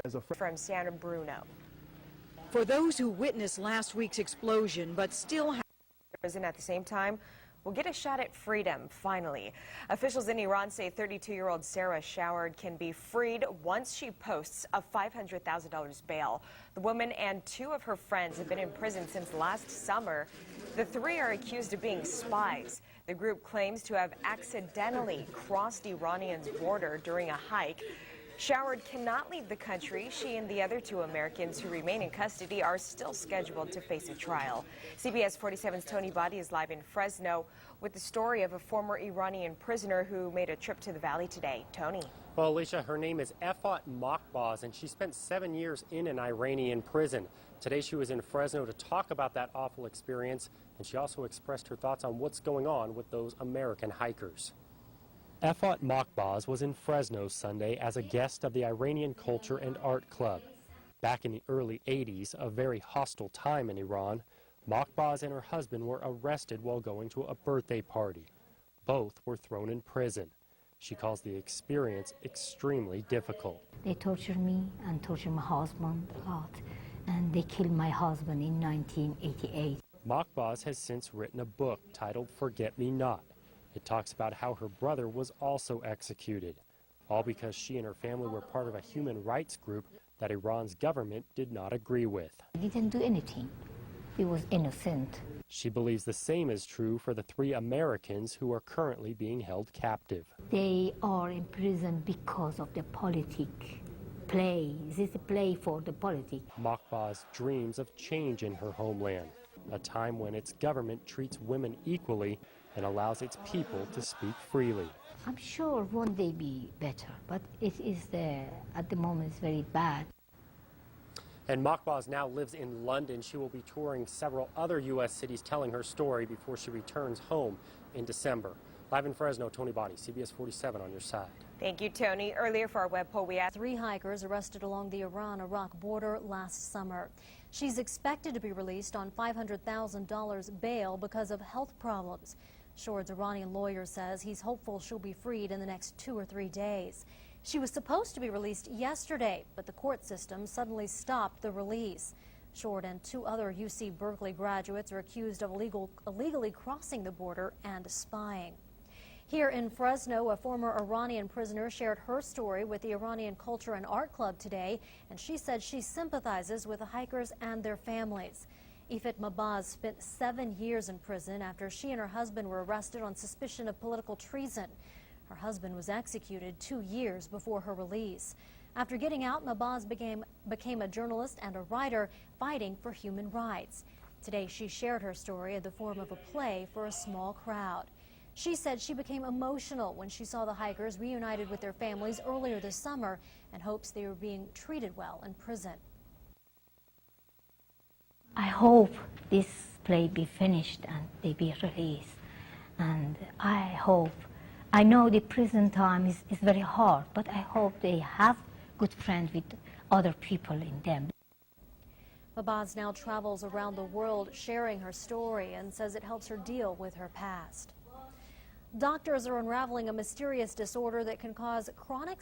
as a From Santa Bruno. For those who witnessed last week's explosion but still have Prison at the same time will get a shot at freedom, finally. Officials in Iran say 32-year-old Sarah Showered can be freed once she posts a $500,000 bail. The woman and two of her friends have been in prison since last summer. The three are accused of being spies. The group claims to have accidentally crossed Iranian's border during a hike. Showered cannot leave the country. She and the other two Americans who remain in custody are still scheduled to face a trial. CBS 47's Tony Badi is live in Fresno with the story of a former Iranian prisoner who made a trip to the valley today. Tony. Well, Alicia, her name is Effat Mahbaz, and she spent 7 years in an Iranian prison. Today she was in Fresno to talk about that awful experience, and she also expressed her thoughts on what's going on with those American hikers. Effat Mahbaz was in Fresno Sunday as a guest of the Iranian Culture and Art Club. Back in the early 80s, a very hostile time in Iran, Mahbaz and her husband were arrested while going to a birthday party. Both were thrown in prison. She calls the experience extremely difficult. They tortured me and tortured my husband a lot, and they killed my husband in 1988. Mahbaz has since written a book titled Forget Me Not. It talks about how her brother was also executed, all because she and her family were part of a human rights group that Iran's government did not agree with. He didn't do anything. He was innocent. She believes the same is true for the three Americans who are currently being held captive. They are in prison because of the play. This is a play for the politics. Mahbaz dreams of change in her homeland, a time when its government treats women equally and allows its people to speak freely. I'm sure one day be better, but it is at the moment it's very bad. And Mahbaz now lives in London. She will be touring several other U.S. cities telling her story before she returns home in December. Live in Fresno, Tony Badi, CBS 47 on your side. Thank you, Tony. Earlier for our web poll, we asked 3 hikers arrested along the Iran-Iraq border last summer. She's expected to be released on $500,000 bail because of health problems. Showered's Iranian lawyer says he's hopeful she'll be freed in the next 2 or 3 days. She was supposed to be released yesterday, but the court system suddenly stopped the release. Showered and 2 other UC Berkeley graduates are accused of illegally crossing the border and spying. Here in Fresno, a former Iranian prisoner shared her story with the Iranian Culture and Art Club today, and she said she sympathizes with the hikers and their families. Effat Mahbaz spent 7 years in prison after she and her husband were arrested on suspicion of political treason. Her husband was executed 2 years before her release. After getting out, Mahbaz became a journalist and a writer fighting for human rights. Today, she shared her story in the form of a play for a small crowd. She said she became emotional when she saw the hikers reunited with their families earlier this summer and hopes they were being treated well in prison. I hope this play be finished and they be released. And I know the prison time is very hard, but I hope they have good friends with other people in them. Mahbaz now travels around the world sharing her story and says it helps her deal with her past. Doctors are unraveling a mysterious disorder that can cause chronic